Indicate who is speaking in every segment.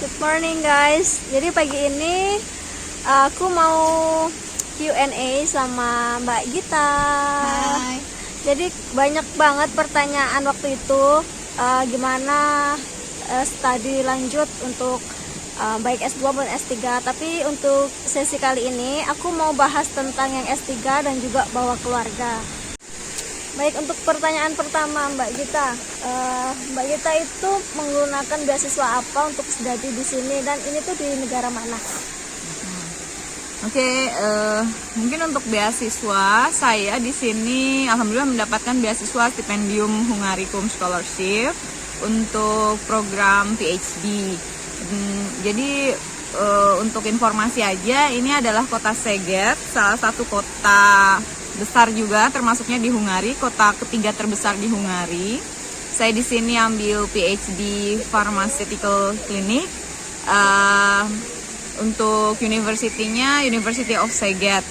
Speaker 1: Good morning guys. Jadi pagi ini aku mau Q&A sama Mbak Gita.
Speaker 2: Hai.
Speaker 1: Jadi banyak banget pertanyaan waktu itu, gimana studi lanjut untuk baik S2 maupun S3. Tapi untuk sesi kali ini aku mau bahas tentang yang S3 dan juga bawa keluarga. Baik, untuk pertanyaan pertama Mbak Gita, Mbak Gita itu menggunakan beasiswa apa untuk studi di sini dan ini tuh di negara mana?
Speaker 2: Oke, mungkin untuk beasiswa saya di sini alhamdulillah mendapatkan beasiswa stipendium Hungaricum Scholarship untuk program PhD. Jadi untuk informasi aja, ini adalah kota Szeged, salah satu kota besar juga, termasuknya di Hungari, kota ketiga terbesar di Hungari. Saya di sini ambil PhD Pharmaceutical Clinic. Untuk university-nya University of Szeged.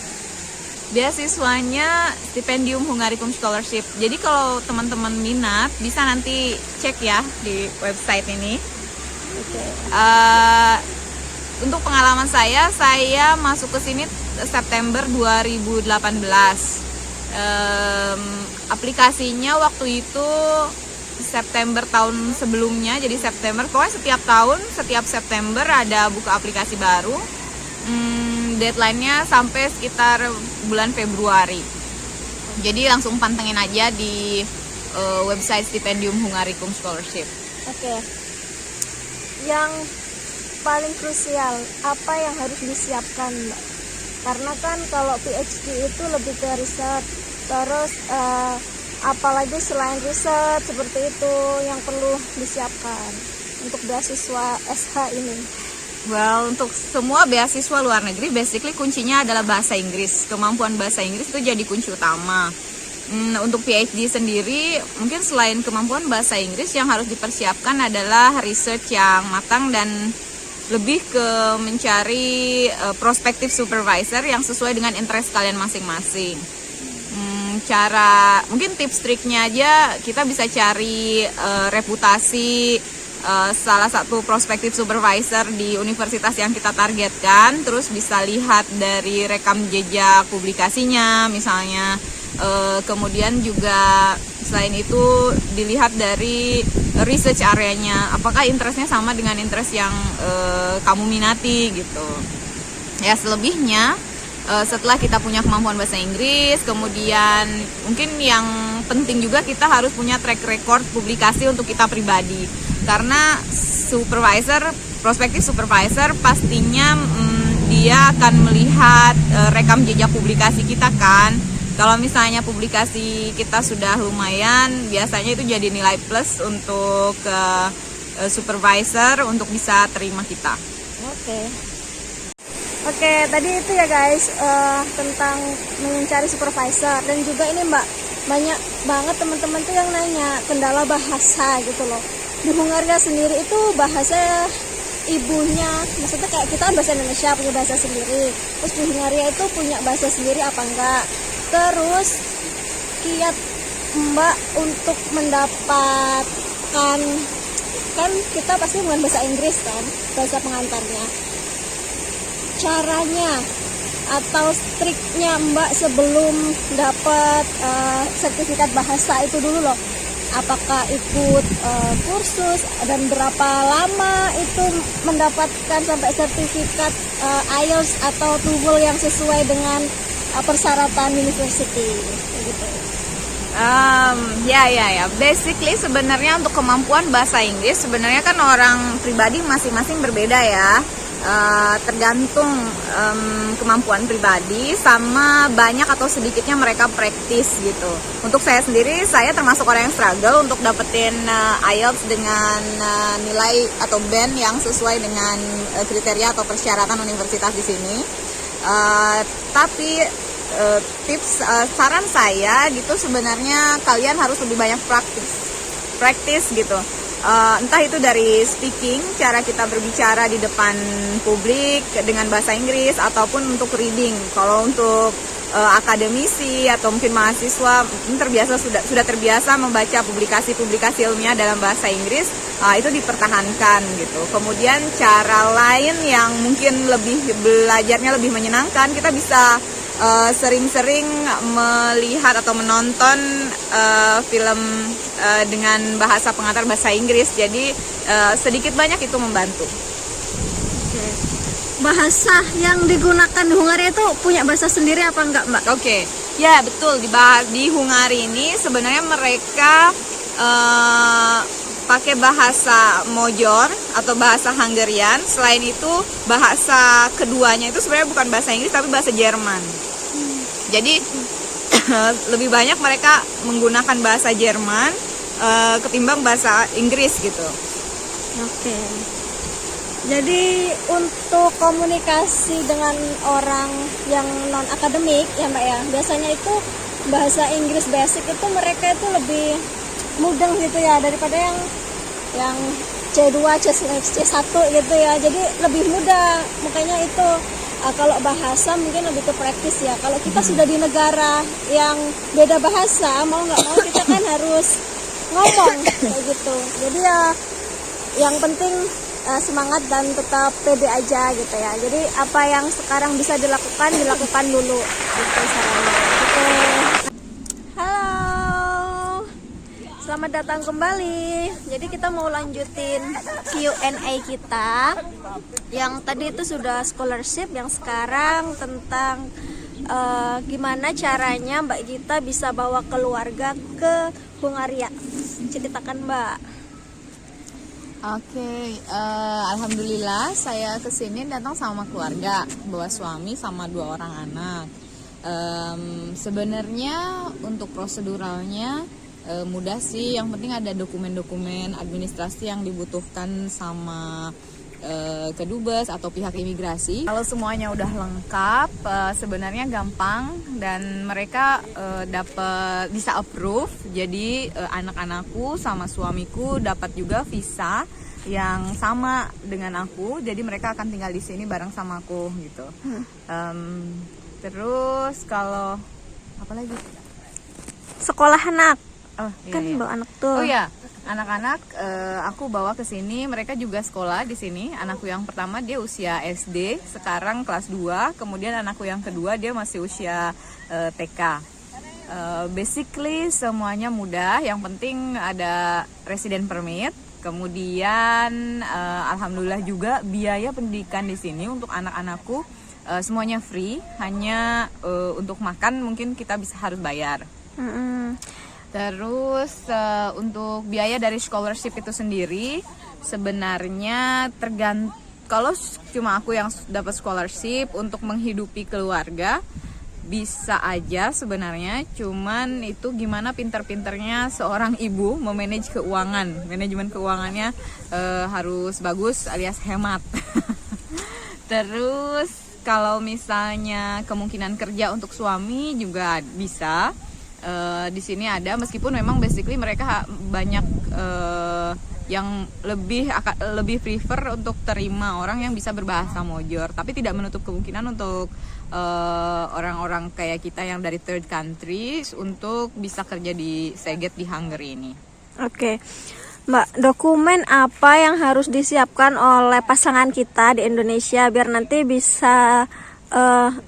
Speaker 2: Beasiswanya stipendium Hungaricum Scholarship. Jadi kalau teman-teman minat bisa nanti cek ya di website ini. Untuk pengalaman saya masuk ke sini September 2018. Aplikasinya waktu itu September tahun sebelumnya, jadi September, pokoknya setiap September ada buka aplikasi baru. Deadline-nya sampai sekitar bulan Februari. Jadi langsung pantengin aja di website stipendium Hungaricum Scholarship.
Speaker 1: Oke. Yang paling krusial apa yang harus disiapkan, Mbak? Karena kan kalau PhD itu lebih ke riset, terus apalagi selain riset seperti itu yang perlu disiapkan untuk beasiswa SH ini?
Speaker 2: Well, untuk semua beasiswa luar negeri basically kuncinya adalah bahasa Inggris. Kemampuan bahasa Inggris itu jadi kunci utama. Untuk PhD sendiri mungkin selain kemampuan bahasa Inggris, yang harus dipersiapkan adalah research yang matang dan lebih ke mencari prospective supervisor yang sesuai dengan interest kalian masing-masing. Mungkin tips triknya aja, kita bisa cari reputasi salah satu prospective supervisor di universitas yang kita targetkan, terus bisa lihat dari rekam jejak publikasinya misalnya. Kemudian juga selain itu dilihat dari research areanya, apakah interestnya sama dengan interest yang kamu minati gitu. Ya selebihnya setelah kita punya kemampuan bahasa Inggris, kemudian mungkin yang penting juga kita harus punya track record publikasi untuk kita pribadi. Karena prospective supervisor pastinya dia akan melihat rekam jejak publikasi kita kan. Kalau misalnya publikasi kita sudah lumayan, biasanya itu jadi nilai plus untuk supervisor untuk bisa terima kita.
Speaker 1: Oke, tadi itu ya guys, tentang mencari supervisor. Dan juga ini Mbak, banyak banget teman-teman tuh yang nanya kendala bahasa gitu loh. Di Hungaria sendiri itu bahasa ibunya, maksudnya kayak kita bahasa Indonesia punya bahasa sendiri, terus di Hungaria itu punya bahasa sendiri apa enggak. Terus kiat Mbak untuk mendapatkan, kan kita pasti menggunakan bahasa Inggris kan, bahasa pengantarnya. Caranya atau triknya Mbak sebelum dapat sertifikat bahasa itu dulu loh, apakah ikut kursus dan berapa lama itu mendapatkan sampai sertifikat IELTS atau TOEFL yang sesuai dengan persyaratan university gitu.
Speaker 2: Ya. Basically sebenarnya untuk kemampuan bahasa Inggris sebenarnya kan orang pribadi masing-masing berbeda ya. Tergantung kemampuan pribadi sama banyak atau sedikitnya mereka praktis gitu. Untuk saya sendiri, saya termasuk orang yang struggle untuk dapetin IELTS dengan nilai atau band yang sesuai dengan kriteria atau persyaratan universitas di sini. Tapi saran saya gitu, sebenarnya kalian harus lebih banyak praktis gitu. Entah itu dari speaking, cara kita berbicara di depan publik dengan bahasa Inggris, ataupun untuk reading. Kalau untuk akademisi atau mungkin mahasiswa sudah terbiasa membaca publikasi-publikasi ilmiah dalam bahasa Inggris, itu dipertahankan gitu. Kemudian cara lain yang mungkin belajarnya lebih menyenangkan, kita bisa sering-sering melihat atau menonton film dengan bahasa pengantar bahasa Inggris. Jadi sedikit banyak itu membantu.
Speaker 1: Bahasa yang digunakan di Hungaria itu punya bahasa sendiri apa enggak, Mbak?
Speaker 2: Oke, ya betul, di Hungaria ini sebenarnya mereka pakai bahasa Mojor atau bahasa Hungarian. Selain itu bahasa keduanya itu sebenarnya bukan bahasa Inggris tapi bahasa Jerman. Jadi lebih banyak mereka menggunakan bahasa Jerman ketimbang bahasa Inggris gitu.
Speaker 1: Oke. Jadi untuk komunikasi dengan orang yang non akademik ya Mbak ya, biasanya itu bahasa Inggris basic itu mereka itu lebih mudeng gitu ya daripada yang C2, C1 gitu ya. Jadi lebih mudah. Makanya itu kalau bahasa mungkin lebih ke praktis ya. Kalau kita sudah di negara yang beda bahasa, mau nggak mau kita kan harus ngomong kayak gitu. Jadi ya yang penting semangat dan tetap pede aja gitu ya. Jadi apa yang sekarang bisa dilakukan dulu gitu caranya. Oke. Halo, selamat datang kembali. Jadi kita mau lanjutin Q&A kita. Yang tadi itu sudah scholarship, yang sekarang tentang gimana caranya Mbak Gita bisa bawa keluarga ke Hungaria. Ceritakan Mbak.
Speaker 2: Oke, alhamdulillah saya kesini datang sama keluarga, bawa suami sama 2 orang anak. Sebenarnya untuk proseduralnya mudah sih, yang penting ada dokumen-dokumen administrasi yang dibutuhkan sama kedubes atau pihak imigrasi. Kalau semuanya udah lengkap, sebenarnya gampang dan mereka bisa approve. Jadi anak-anakku sama suamiku dapat juga visa yang sama dengan aku. Jadi mereka akan tinggal di sini bareng sama aku gitu. Terus kalau apa lagi?
Speaker 1: Sekolah anak.
Speaker 2: Oh,
Speaker 1: Kan
Speaker 2: iya.
Speaker 1: bawa anak tuh.
Speaker 2: Oh ya, anak-anak aku bawa ke sini, mereka juga sekolah di sini. Anakku yang pertama dia usia SD, sekarang kelas 2. Kemudian anakku yang kedua dia masih usia TK. Basically semuanya mudah, yang penting ada resident permit. Kemudian alhamdulillah juga biaya pendidikan di sini untuk anak-anakku semuanya free, hanya untuk makan mungkin kita harus bayar. Terus untuk biaya dari scholarship itu sendiri sebenarnya kalau cuma aku yang dapat scholarship untuk menghidupi keluarga bisa aja sebenarnya, cuman itu gimana pinter-pinternya seorang ibu memanage keuangan. Manajemen keuangannya harus bagus alias hemat. Terus kalau misalnya kemungkinan kerja untuk suami juga bisa. Di sini ada, meskipun memang basically mereka banyak yang lebih prefer untuk terima orang yang bisa berbahasa Mojor, tapi tidak menutup kemungkinan untuk orang-orang kayak kita yang dari third countries untuk bisa kerja di Szeged di Hungary ini.
Speaker 1: Oke. Mbak, dokumen apa yang harus disiapkan oleh pasangan kita di Indonesia biar nanti bisa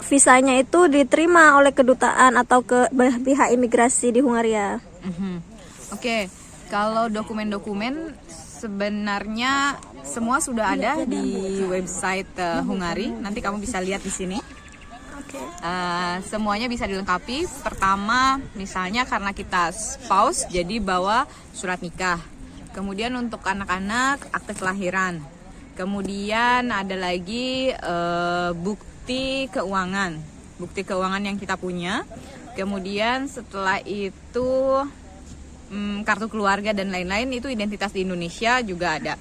Speaker 1: visanya itu diterima oleh kedutaan atau ke pihak imigrasi di Hungaria?
Speaker 2: Oke, kalau dokumen-dokumen sebenarnya semua sudah ada di website Hungary. Nanti kamu bisa lihat di sini. Semuanya bisa dilengkapi. Pertama, misalnya karena kita spouse, jadi bawa surat nikah. Kemudian untuk anak-anak, akte kelahiran. Kemudian ada lagi bukti keuangan yang kita punya. Kemudian setelah itu kartu keluarga dan lain-lain, itu identitas di Indonesia juga ada.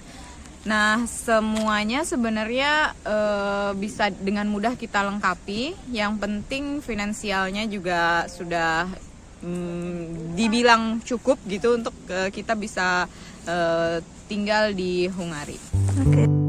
Speaker 2: Nah, semuanya sebenarnya bisa dengan mudah kita lengkapi. Yang penting finansialnya juga sudah dibilang cukup gitu untuk kita bisa tinggal di Hungary.
Speaker 1: Oke.